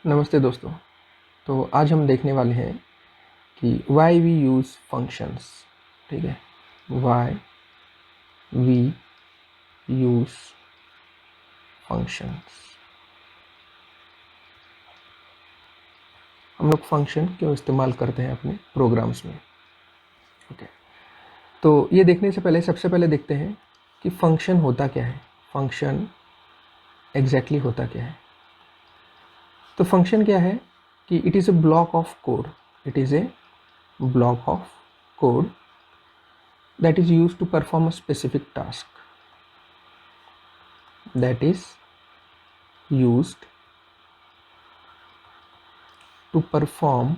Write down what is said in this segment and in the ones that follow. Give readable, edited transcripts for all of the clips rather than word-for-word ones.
नमस्ते दोस्तों। तो आज हम देखने वाले हैं कि वाई वी यूज़ फंक्शंस। ठीक है, वाई वी यूज़ फंक्शंस। हम लोग फंक्शन क्यों इस्तेमाल करते हैं अपने प्रोग्राम्स में। ओके, तो ये देखने से पहले सबसे पहले देखते हैं कि फंक्शन होता क्या है, फंक्शन एग्जैक्टली होता क्या है। तो फंक्शन क्या है कि it is a block of code, it is a block of code that is used to perform a specific task, that is used to perform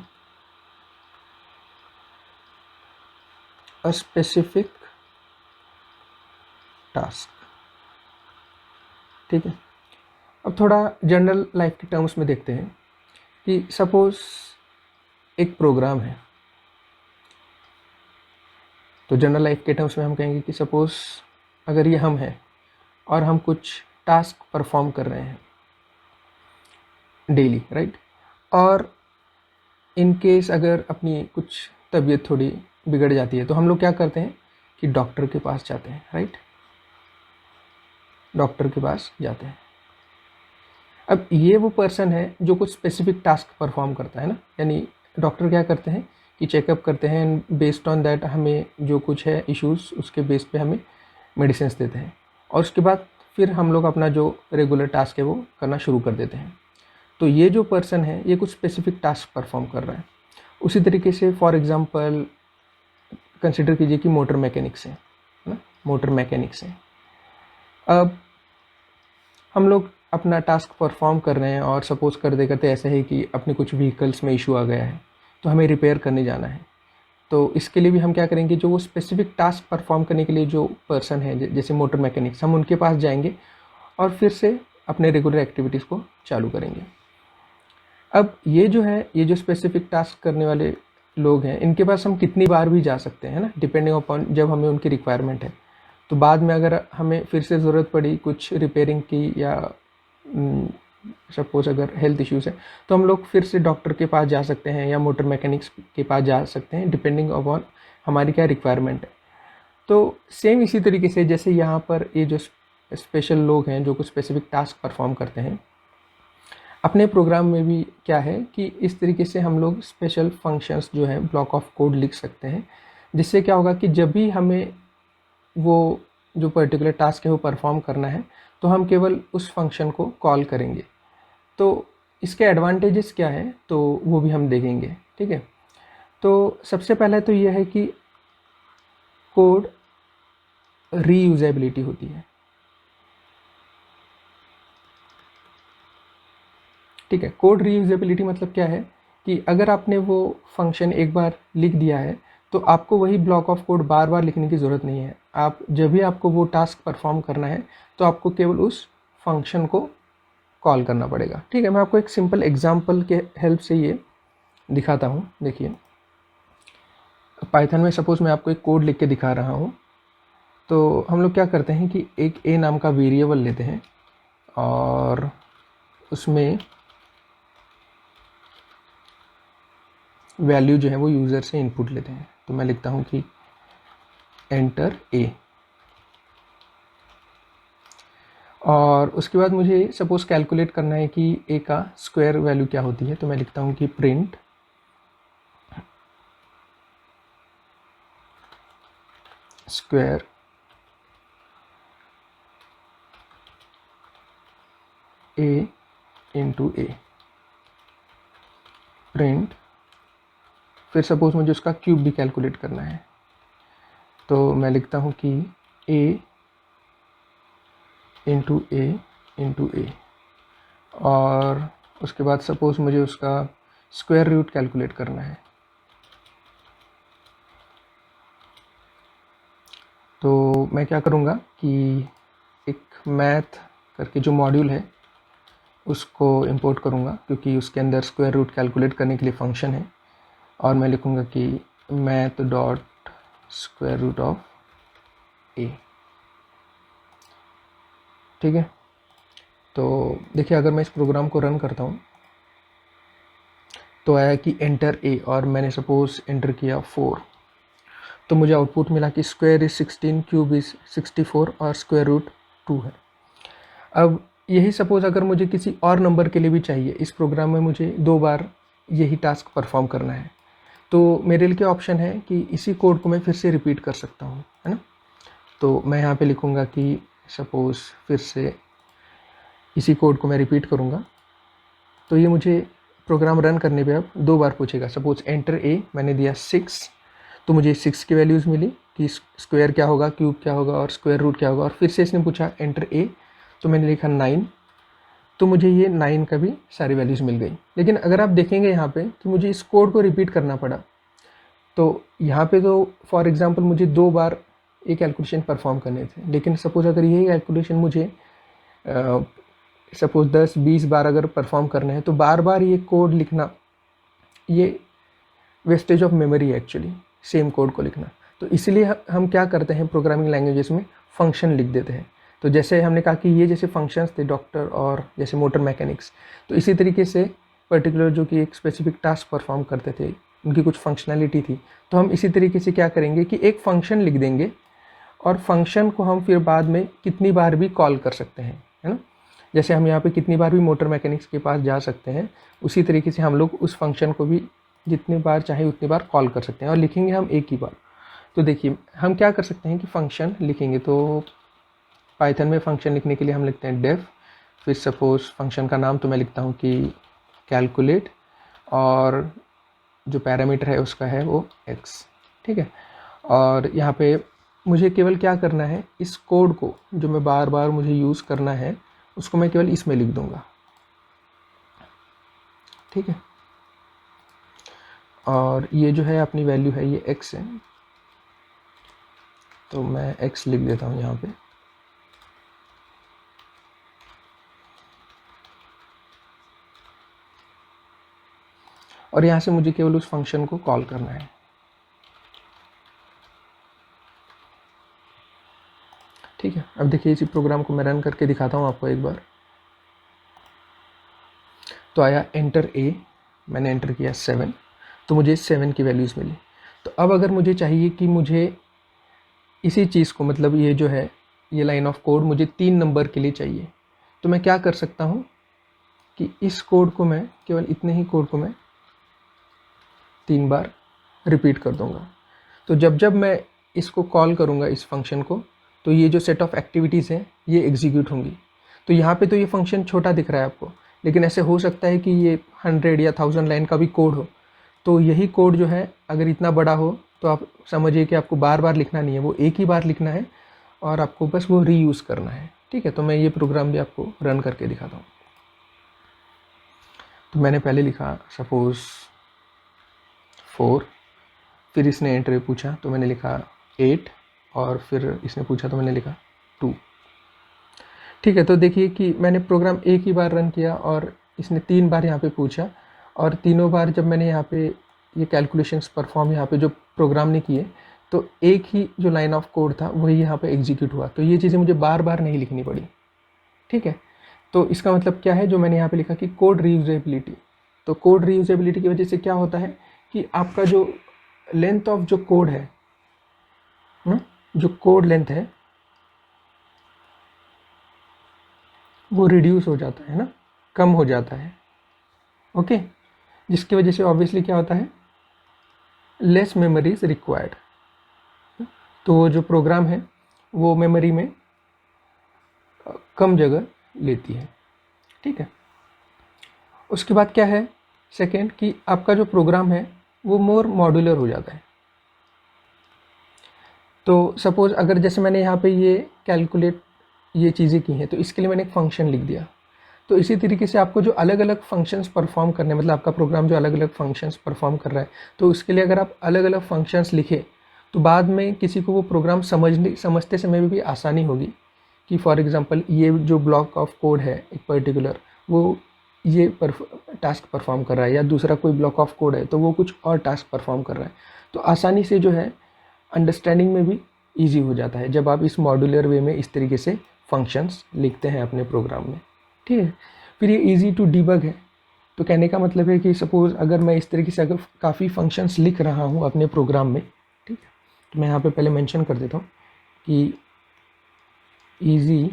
a specific task। ठीक है, अब थोड़ा जनरल लाइफ के terms में देखते हैं कि suppose एक प्रोग्राम है। तो जनरल लाइफ के टर्म्स में हम कहेंगे कि सपोज अगर ये हम हैं और हम कुछ टास्क परफॉर्म कर रहे हैं डेली, राइट। और इन केस अगर अपनी कुछ तबीयत थोड़ी बिगड़ जाती है तो हम लोग क्या करते हैं कि डॉक्टर के पास जाते हैं, राइट। डॉक्टर के पास जाते हैं। अब ये वो पर्सन है जो कुछ स्पेसिफिक टास्क परफॉर्म करता है ना, यानी डॉक्टर क्या करते हैं कि चेकअप करते हैं, बेस्ड ऑन दैट हमें जो कुछ है इश्यूज़ उसके बेस पे हमें मेडिसिन देते हैं और उसके बाद फिर हम लोग अपना जो रेगुलर टास्क है वो करना शुरू कर देते हैं। तो ये जो पर्सन है ये कुछ स्पेसिफिक टास्क परफॉर्म कर रहा है। उसी तरीके से फॉर एग्जांपल कंसिडर कीजिए कि मोटर मैकेनिक्स है ना, मोटर मैकेनिक्स है। अब हम लोग अपना टास्क परफॉर्म कर रहे हैं और सपोज करते करते ऐसा है कि अपने कुछ व्हीकल्स में इशू आ गया है तो हमें रिपेयर करने जाना है। तो इसके लिए भी हम क्या करेंगे, जो वो स्पेसिफिक टास्क परफॉर्म करने के लिए जो पर्सन है जैसे मोटर मैकेनिक्स, हम उनके पास जाएंगे और फिर से अपने रेगुलर एक्टिविटीज़ को चालू करेंगे। अब ये जो है, ये जो स्पेसिफिक टास्क करने वाले लोग हैं इनके पास हम कितनी बार भी जा सकते हैं ना, डिपेंडिंग अपॉन जब हमें उनकी रिक्वायरमेंट है। तो बाद में अगर हमें फिर से ज़रूरत पड़ी कुछ रिपेयरिंग की या सपोज अगर हेल्थ इश्यूज़ है तो हम लोग फिर से डॉक्टर के पास जा सकते हैं या मोटर मैकेनिक्स के पास जा सकते हैं, डिपेंडिंग अपॉन हमारी क्या रिक्वायरमेंट है। तो सेम इसी तरीके से जैसे यहाँ पर ये जो स्पेशल लोग हैं जो कुछ स्पेसिफिक टास्क परफॉर्म करते हैं, अपने प्रोग्राम में भी क्या है कि इस तरीके से हम लोग स्पेशल फंक्शंस जो है ब्लॉक ऑफ कोड लिख सकते हैं, जिससे क्या होगा कि जब भी हमें वो जो पर्टिकुलर टास्क है वो परफॉर्म करना है तो हम केवल उस फंक्शन को कॉल करेंगे। तो इसके एडवांटेजेस क्या है तो वो भी हम देखेंगे। ठीक है, तो सबसे पहले तो ये है कि कोड रीयूजेबिलिटी होती है। ठीक है, कोड रीयूजेबिलिटी मतलब क्या है कि अगर आपने वो फंक्शन एक बार लिख दिया है तो आपको वही ब्लॉक ऑफ कोड बार बार लिखने की ज़रूरत नहीं है। आप जब भी आपको वो टास्क परफॉर्म करना है तो आपको केवल उस फंक्शन को कॉल करना पड़ेगा। ठीक है, मैं आपको एक सिंपल एग्जांपल के हेल्प से ये दिखाता हूँ। देखिए, पाइथन में सपोज़ मैं आपको एक कोड लिख के दिखा रहा हूँ। तो हम लोग क्या करते हैं कि एक ए नाम का वेरिएबल लेते हैं और उसमें वैल्यू जो है वो यूज़र से इनपुट लेते हैं। तो मैं लिखता हूँ कि एंटर ए, और उसके बाद मुझे सपोज कैलकुलेट करना है कि ए का स्क्वायर वैल्यू क्या होती है। तो मैं लिखता हूँ कि प्रिंट स्क्वायर ए इंटू ए, प्रिंट, फिर सपोज मुझे उसका क्यूब भी कैलकुलेट करना है। तो मैं लिखता हूँ कि ए इंटू ए, और उसके बाद सपोज मुझे उसका स्क्वायर रूट कैलकुलेट करना है। तो मैं क्या करूँगा कि एक मैथ करके जो मॉड्यूल है उसको इंपोर्ट करूँगा, क्योंकि उसके अंदर स्क्वायर रूट कैलकुलेट करने के लिए फंक्शन है, और मैं लिखूँगा कि math dot square root of A. ठीक है, तो देखिए अगर मैं इस प्रोग्राम को रन करता हूँ तो आया कि एंटर ए, और मैंने सपोज एंटर किया 4, तो मुझे आउटपुट मिला कि स्क्वायर इज 16, क्यूब इज 64 और स्क्वायर रूट 2 है। अब यही सपोज अगर मुझे किसी और नंबर के लिए भी चाहिए, इस प्रोग्राम में मुझे 2 बार यही टास्क परफॉर्म करना है, तो मेरे लिए क्या ऑप्शन है कि इसी कोड को मैं फिर से रिपीट कर सकता हूँ, है ना। तो मैं यहाँ पे लिखूँगा कि सपोज़ फिर से इसी कोड को मैं रिपीट करूँगा, तो ये मुझे प्रोग्राम रन करने पे अब 2 बार पूछेगा। सपोज़ एंटर ए, मैंने दिया 6, तो मुझे 6 की वैल्यूज़ मिली कि स्क्वायर क्या होगा, क्यूब क्या होगा और स्क्वायर रूट क्या होगा, और फिर से इसने पूछा एंटर ए, तो मैंने लिखा 9, तो मुझे ये 9 का भी सारी वैल्यूज़ मिल गई। लेकिन अगर आप देखेंगे यहाँ पे कि मुझे इस कोड को रिपीट करना पड़ा, तो यहाँ पे तो फॉर एग्ज़ाम्पल मुझे 2 बार एक कैलकुलेशन परफॉर्म करने थे, लेकिन सपोज़ अगर यही कैलकुलेशन मुझे सपोज़ 10-20 बार अगर परफॉर्म करने हैं, तो बार बार ये कोड लिखना, ये वेस्टेज ऑफ मेमोरी है एक्चुअली, सेम कोड को लिखना। तो इसलिए हम क्या करते हैं प्रोग्रामिंग लैंग्वेजेस में, फंक्शन लिख देते हैं। तो जैसे हमने कहा कि ये जैसे फंक्शंस थे डॉक्टर और जैसे मोटर मैकेनिक्स, तो इसी तरीके से पर्टिकुलर जो कि एक स्पेसिफिक टास्क परफॉर्म करते थे, उनकी कुछ फंक्शनैलिटी थी, तो हम इसी तरीके से क्या करेंगे कि एक फंक्शन लिख देंगे, और फंक्शन को हम फिर बाद में कितनी बार भी कॉल कर सकते हैं, है ना। जैसे हम यहाँ पे कितनी बार भी मोटर मैकेनिक्स के पास जा सकते हैं, उसी तरीके से हम लोग उस फंक्शन को भी जितनी बार चाहे उतनी बार कॉल कर सकते हैं, और लिखेंगे हम एक ही बार। तो देखिए हम क्या कर सकते हैं कि फंक्शन लिखेंगे, तो पाइथन में फंक्शन लिखने के लिए हम लिखते हैं डेफ, फिर सपोज़ फंक्शन का नाम तो मैं लिखता हूँ कि कैलकुलेट, और जो पैरामीटर है उसका है वो x, ठीक है। और यहाँ पे मुझे केवल क्या करना है, इस कोड को जो मैं बार बार मुझे यूज़ करना है, उसको मैं केवल इसमें लिख दूँगा, ठीक है। और ये जो है अपनी वैल्यू है, ये x है, तो मैं x लिख देता हूँ यहाँ पे। और यहाँ से मुझे केवल उस फंक्शन को कॉल करना है, ठीक है। अब देखिए इसी प्रोग्राम को मैं रन करके दिखाता हूँ आपको एक बार। तो आया एंटर ए, मैंने एंटर किया 7, तो मुझे 7 की वैल्यूज़ मिली। तो अब अगर मुझे चाहिए कि मुझे इसी चीज़ को, मतलब ये जो है ये लाइन ऑफ कोड मुझे 3 नंबर के लिए चाहिए, तो मैं क्या कर सकता हूँ कि इस कोड को मैं केवल इतने ही कोड को मैं 3 बार रिपीट कर दूँगा। तो जब जब मैं इसको कॉल करूँगा इस फंक्शन को, तो ये जो सेट ऑफ एक्टिविटीज़ हैं ये एग्जीक्यूट होंगी। तो यहाँ पे तो ये फंक्शन छोटा दिख रहा है आपको, लेकिन ऐसे हो सकता है कि ये 100 या 1000 लाइन का भी कोड हो। तो यही कोड जो है अगर इतना बड़ा हो, तो आप समझिए कि आपको बार बार लिखना नहीं है, वो एक ही बार लिखना है और आपको बस वो रीयूज़ करना है, ठीक है। तो मैं ये प्रोग्राम भी आपको रन करके दिखाता हूँ। तो मैंने पहले लिखा सपोज़ 4, फिर इसने एंटर पूछा तो मैंने लिखा 8, और फिर इसने पूछा तो मैंने लिखा 2, ठीक है। तो देखिए कि मैंने प्रोग्राम एक ही बार रन किया और इसने 3 बार यहाँ पे पूछा, और तीनों बार जब मैंने यहाँ पे ये कैलकुलेशंस परफॉर्म यहाँ पे जो प्रोग्राम ने किए, तो एक ही जो लाइन ऑफ कोड था वही यहाँ पे एग्जीक्यूट हुआ। तो ये चीज़ें मुझे बार बार नहीं लिखनी पड़ी, ठीक है। तो इसका मतलब क्या है, जो मैंने यहाँ पे लिखा कि कोड रीयूजेबिलिटी, तो कोड रीयूजेबिलिटी की वजह से क्या होता है कि आपका जो लेंथ ऑफ जो कोड है ना, जो कोड लेंथ है वो रिड्यूस हो जाता है ना, कम हो जाता है, ओके। जिसकी वजह से ऑब्वियसली क्या होता है, लेस मेमोरी इज रिक्वायर्ड। तो वो जो प्रोग्राम है वो मेमोरी में कम जगह लेती है, ठीक है। उसके बाद क्या है सेकेंड, कि आपका जो प्रोग्राम है वो मोर मॉड्यूलर हो जाता है। तो सपोज़ अगर जैसे मैंने यहाँ पे ये कैलकुलेट ये चीज़ें की हैं, तो इसके लिए मैंने एक फ़ंक्शन लिख दिया। तो इसी तरीके से आपको जो अलग अलग फंक्शंस परफॉर्म करने, मतलब आपका प्रोग्राम जो अलग अलग फंक्शंस परफॉर्म कर रहा है, तो उसके लिए अगर आप अलग अलग फंक्शंस लिखें, तो बाद में किसी को वो प्रोग्राम समझते समय भी आसानी होगी कि फॉर एग्ज़ाम्पल ये जो ब्लॉक ऑफ कोड है एक पर्टिकुलर, वो ये टास्क परफॉर्म कर रहा है, या दूसरा कोई ब्लॉक ऑफ कोड है तो वो कुछ और टास्क परफॉर्म कर रहा है। तो आसानी से जो है अंडरस्टैंडिंग में भी ईजी हो जाता है जब आप इस मॉड्यूलर वे में इस तरीके से फंक्शंस लिखते हैं अपने प्रोग्राम में, ठीक है। फिर ये ईजी टू डिबग है, तो कहने का मतलब है कि सपोज़ अगर मैं इस तरीके से अगर काफ़ी फंक्शंस लिख रहा हूँ अपने प्रोग्राम में, ठीक है, तो मैं यहाँ पे पहले मेंशन कर देता हूँ कि इजी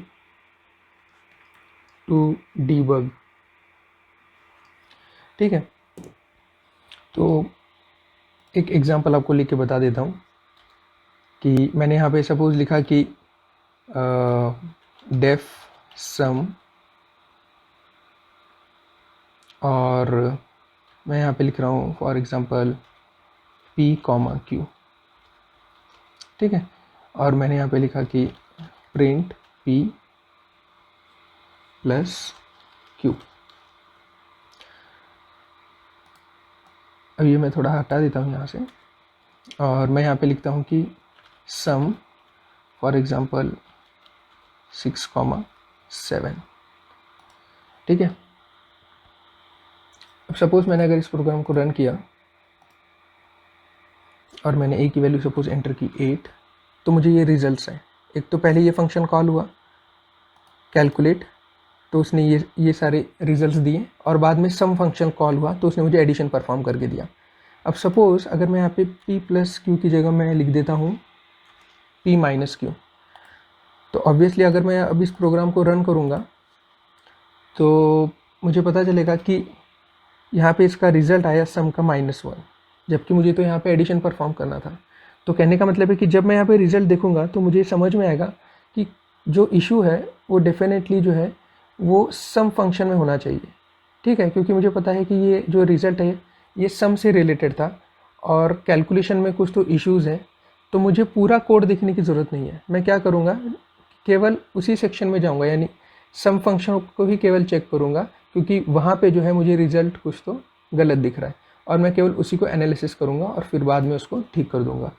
टू डीबग, ठीक है। तो एक एग्जांपल आपको लिख के बता देता हूँ कि मैंने यहाँ पे सपोज़ लिखा कि डेफ सम, और मैं यहाँ पे लिख रहा हूँ फॉर एग्जांपल p, q, ठीक है, और मैंने यहाँ पे लिखा कि प्रिंट p प्लस q। अब ये मैं थोड़ा हटा देता हूँ यहाँ से, और मैं यहाँ पे लिखता हूँ कि सम फॉर एग्जांपल 6, 7, ठीक है। अब सपोज़ मैंने अगर इस प्रोग्राम को रन किया और मैंने a की वैल्यू सपोज़ एंटर की 8, तो मुझे ये रिजल्ट्स हैं। एक तो पहले ये फंक्शन कॉल हुआ कैलकुलेट, तो उसने ये सारे रिजल्ट्स दिए, और बाद में सम फंक्शन कॉल हुआ तो उसने मुझे एडिशन परफॉर्म करके दिया। अब सपोज़ अगर मैं यहाँ पे p प्लस q की जगह मैं लिख देता हूँ p माइनस q, तो ऑब्वियसली अगर मैं अब इस प्रोग्राम को रन करूँगा तो मुझे पता चलेगा कि यहाँ पे इसका रिज़ल्ट आया सम का -1, जबकि मुझे तो यहाँ पे एडिशन परफॉर्म करना था। तो कहने का मतलब है कि जब मैं यहाँ पे रिज़ल्ट देखूँगा तो मुझे समझ में आएगा कि जो इशू है वो डेफिनेटली जो है वो सम फंक्शन में होना चाहिए, ठीक है, क्योंकि मुझे पता है कि ये जो रिज़ल्ट है ये सम से रिलेटेड था और कैलकुलेशन में कुछ तो इश्यूज़ हैं। तो मुझे पूरा कोड देखने की ज़रूरत नहीं है। मैं क्या करूँगा, केवल उसी सेक्शन में जाऊँगा, यानी सम फंक्शन को ही केवल चेक करूँगा, क्योंकि वहाँ पे जो है मुझे रिज़ल्ट कुछ तो गलत दिख रहा है, और मैं केवल उसी को एनालिसिस करूँगा और फिर बाद में उसको ठीक कर दूँगा।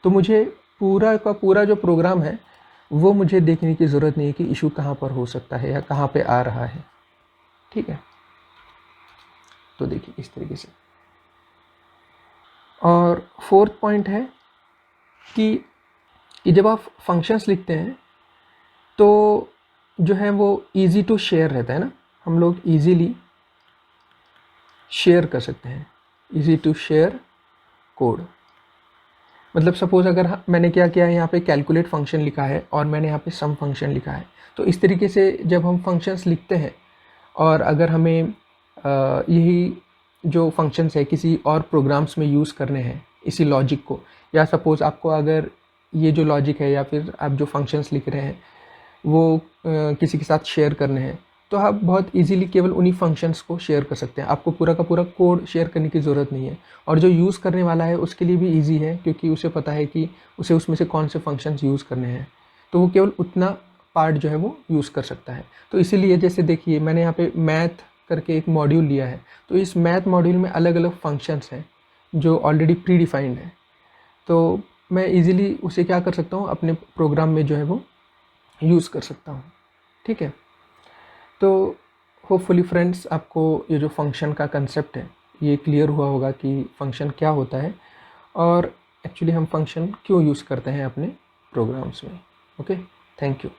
तो मुझे पूरा का पूरा जो प्रोग्राम है वो मुझे देखने की ज़रूरत नहीं है कि इशू कहाँ पर हो सकता है या कहाँ पे आ रहा है, ठीक है। तो देखिए इस तरीके से। और फोर्थ पॉइंट है कि जब आप फंक्शंस लिखते हैं तो जो है वो इजी टू शेयर रहता है ना, हम लोग इजीली शेयर कर सकते हैं, इजी टू शेयर कोड। मतलब सपोज़ अगर मैंने क्या किया है, यहाँ पे कैलकुलेट फंक्शन लिखा है और मैंने यहाँ पे सम फंक्शन लिखा है, तो इस तरीके से जब हम फंक्शंस लिखते हैं और अगर हमें यही जो फंक्शंस है किसी और प्रोग्राम्स में यूज़ करने हैं इसी लॉजिक को, या सपोज़ आपको अगर ये जो लॉजिक है या फिर आप जो फंक्शंस लिख रहे हैं वो किसी के साथ शेयर करने हैं, तो आप बहुत इजीली केवल उन्हीं फंक्शंस को शेयर कर सकते हैं। आपको पूरा का पूरा कोड शेयर करने की ज़रूरत नहीं है, और जो यूज़ करने वाला है उसके लिए भी इजी है, क्योंकि उसे पता है कि उसे उसमें से कौन से फंक्शंस यूज़ करने हैं, तो वो केवल उतना पार्ट जो है वो यूज़ कर सकता है। तो इसीलिए जैसे देखिए मैंने यहाँ पे मैथ करके एक मॉड्यूल लिया है, तो इस मैथ मॉड्यूल में अलग अलग फंक्शंस हैं जो ऑलरेडी प्री डिफाइंड है, तो मैं ईज़िली उसे क्या कर सकता हूँ, अपने प्रोग्राम में जो है वो यूज़ कर सकता हूँ, ठीक है। तो होपफुली फ्रेंड्स आपको ये जो फंक्शन का कंसेप्ट है ये क्लियर हुआ होगा कि फंक्शन क्या होता है और एक्चुअली हम फंक्शन क्यों यूज़ करते हैं अपने प्रोग्राम्स में। Okay, thank you.